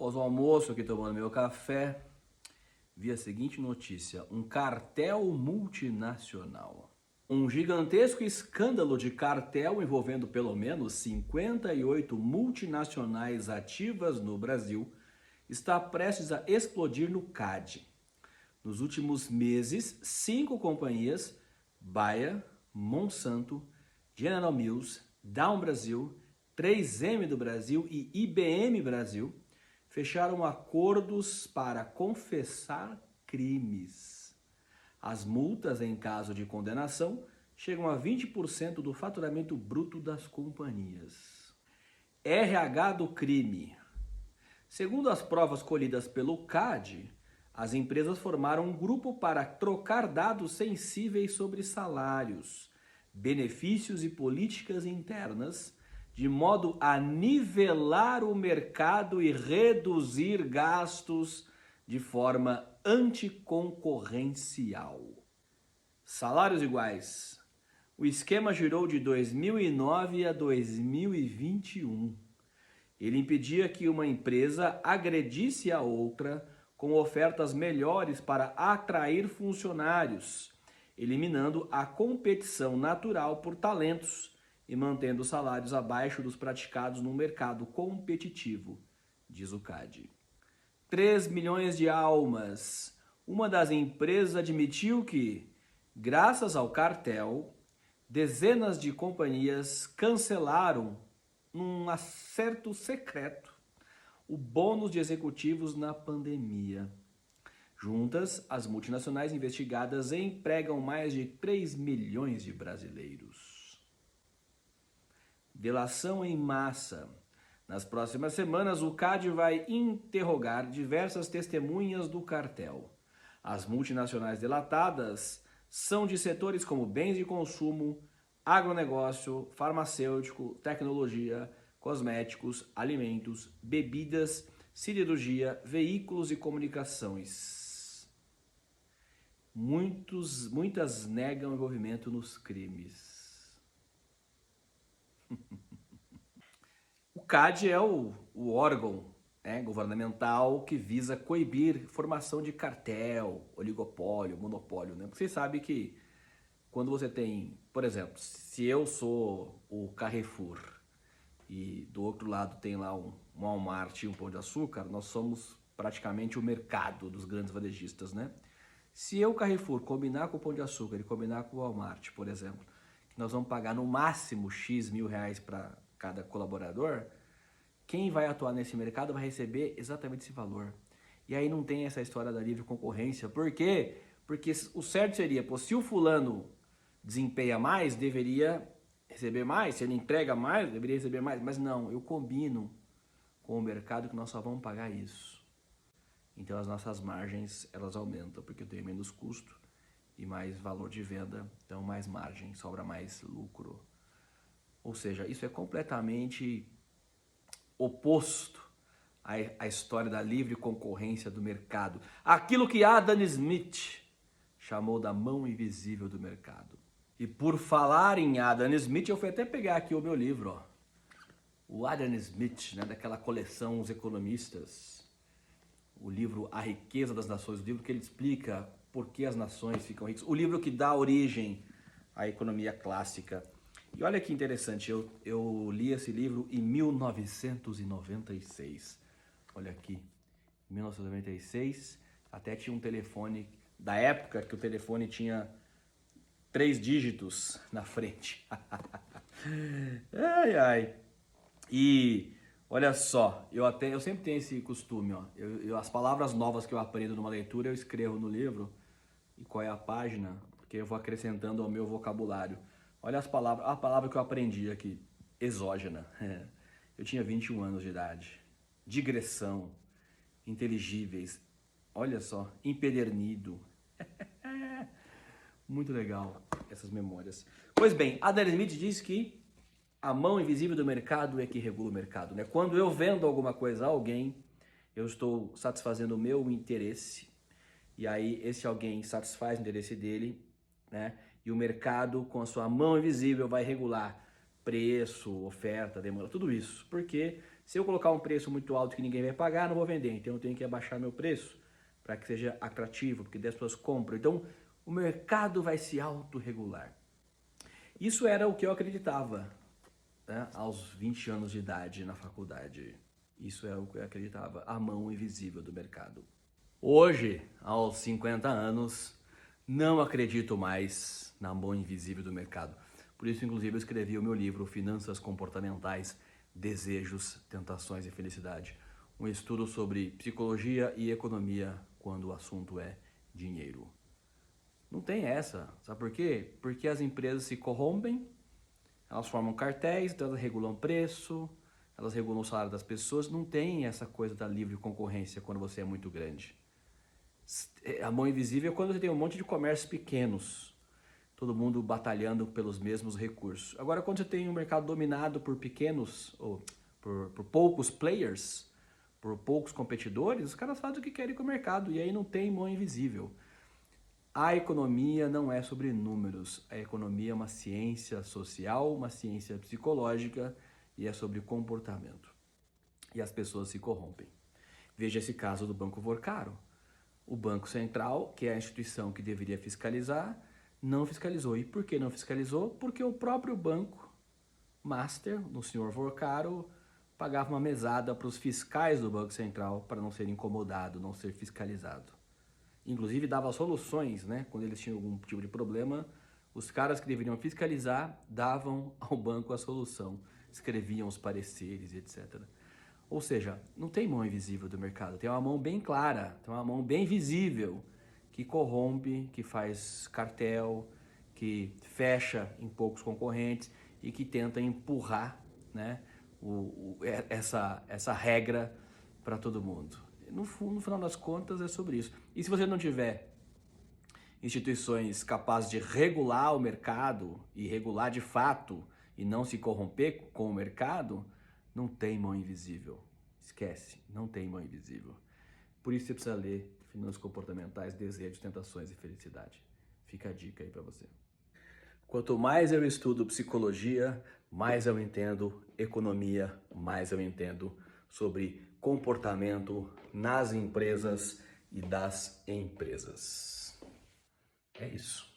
Após o almoço, aqui tomando meu café, vi a seguinte notícia: um cartel multinacional. Um gigantesco escândalo de cartel envolvendo pelo menos 58 multinacionais ativas no Brasil está prestes a explodir no CAD. Nos últimos meses, 5 companhias, Bayer, Monsanto, General Mills, Dow Brasil, 3M do Brasil e IBM Brasil, fecharam acordos para confessar crimes. As multas, em caso de condenação, chegam a 20% do faturamento bruto das companhias. RH do crime. Segundo as provas colhidas pelo CAD, as empresas formaram um grupo para trocar dados sensíveis sobre salários, benefícios e políticas internas, de modo a nivelar o mercado e reduzir gastos de forma anticoncorrencial. Salários iguais. O esquema girou de 2009 a 2021. Ele impedia que uma empresa agredisse a outra com ofertas melhores para atrair funcionários, eliminando a competição natural por talentos e mantendo salários abaixo dos praticados no mercado competitivo, diz o CAD. 3 milhões de almas. Uma das empresas admitiu que, graças ao cartel, dezenas de companhias cancelaram, num acerto secreto, o bônus de executivos na pandemia. Juntas, as multinacionais investigadas empregam mais de 3 milhões de brasileiros. Delação em massa. Nas próximas semanas, o CAD vai interrogar diversas testemunhas do cartel. As multinacionais delatadas são de setores como bens de consumo, agronegócio, farmacêutico, tecnologia, cosméticos, alimentos, bebidas, siderurgia, veículos e comunicações. Muitas negam envolvimento nos crimes. O CAD é o órgão governamental que visa coibir formação de cartel, oligopólio, monopólio. Porque você sabe que quando você tem, por exemplo, se eu sou o Carrefour e do outro lado tem lá um Walmart e um Pão de Açúcar, nós somos praticamente o mercado dos grandes varejistas, né? Se eu, Carrefour, combinar com o Pão de Açúcar e combinar com o Walmart, por exemplo, que nós vamos pagar no máximo X mil reais para cada colaborador, quem vai atuar nesse mercado vai receber exatamente esse valor. E aí não tem essa história da livre concorrência. Por quê? Porque o certo seria, se o fulano desempenha mais, deveria receber mais. Se ele entrega mais, deveria receber mais. Mas não, eu combino com o mercado que nós só vamos pagar isso. Então as nossas margens, elas aumentam, porque eu tenho menos custo e mais valor de venda, então mais margem, sobra mais lucro. Ou seja, isso é completamente oposto à história da livre concorrência do mercado. Aquilo que Adam Smith chamou da mão invisível do mercado. E por falar em Adam Smith, eu fui até pegar aqui o meu livro, ó. O Adam Smith, daquela coleção Os Economistas. O livro A Riqueza das Nações, o livro que ele explica por que as nações ficam ricas. O livro que dá origem à economia clássica. E olha que interessante, eu li esse livro em 1996. Olha aqui, 1996, até tinha um telefone, da época que o telefone tinha 3 dígitos na frente. Ai, ai. E olha só, eu sempre tenho esse costume, ó. As palavras novas que eu aprendo numa leitura, eu escrevo no livro, e qual é a página, porque eu vou acrescentando ao meu vocabulário. Olha a palavra que eu aprendi aqui, exógena. Eu tinha 21 anos de idade. Digressão, inteligíveis, olha só, empedernido. Muito legal essas memórias. Pois bem, Adam Smith diz que a mão invisível do mercado é que regula o mercado, Quando eu vendo alguma coisa a alguém, eu estou satisfazendo o meu interesse, e aí esse alguém satisfaz o interesse dele, E o mercado, com a sua mão invisível, vai regular preço, oferta, demanda, tudo isso. Porque Se eu colocar um preço muito alto que ninguém vai pagar, não vou vender. Então eu tenho que abaixar meu preço para que seja atrativo, porque as pessoas compram. Então o mercado vai se autorregular. Isso era o que eu acreditava, né, aos 20 anos de idade na faculdade. Isso é o que eu acreditava, a mão invisível do mercado. Hoje, aos 50 anos, não acredito mais na mão invisível do mercado. Por isso, inclusive, eu escrevi o meu livro Finanças Comportamentais, Desejos, Tentações e Felicidade. Um estudo sobre psicologia e economia quando o assunto é dinheiro. Não tem essa. Sabe por quê? Porque as empresas se corrompem, elas formam cartéis, então elas regulam preço, elas regulam o salário das pessoas. Não tem essa coisa da livre concorrência quando você é muito grande. A mão invisível é quando você tem um monte de comércios pequenos, todo mundo batalhando pelos mesmos recursos. Agora, quando você tem um mercado dominado por pequenos, ou por poucos players, por poucos competidores, os caras fazem o que querem com o mercado, e aí não tem mão invisível. A economia não é sobre números, a economia é uma ciência social, uma ciência psicológica e é sobre comportamento. E as pessoas se corrompem. Veja esse caso do Banco Vorcaro. O Banco Central, que é a instituição que deveria fiscalizar, não fiscalizou. E por que não fiscalizou? Porque o próprio banco master, do senhor Vorcaro, pagava uma mesada para os fiscais do Banco Central para não ser incomodado, não ser fiscalizado. Inclusive dava soluções, né? Quando eles tinham algum tipo de problema, os caras que deveriam fiscalizar davam ao banco a solução, escreviam os pareceres, etc. Ou seja, não tem mão invisível do mercado, tem uma mão bem clara, tem uma mão bem visível que corrompe, que faz cartel, que fecha em poucos concorrentes e que tenta empurrar, né, essa regra para todo mundo. No final das contas é sobre isso. E se você não tiver instituições capazes de regular o mercado e regular de fato e não se corromper com o mercado, não tem mão invisível. Esquece, não tem mão invisível. Por isso você precisa ler Finanças Comportamentais, Desejos, Tentações e Felicidade. Fica a dica aí para você. Quanto mais eu estudo psicologia, mais eu entendo economia, mais eu entendo sobre comportamento nas empresas e das empresas. É isso.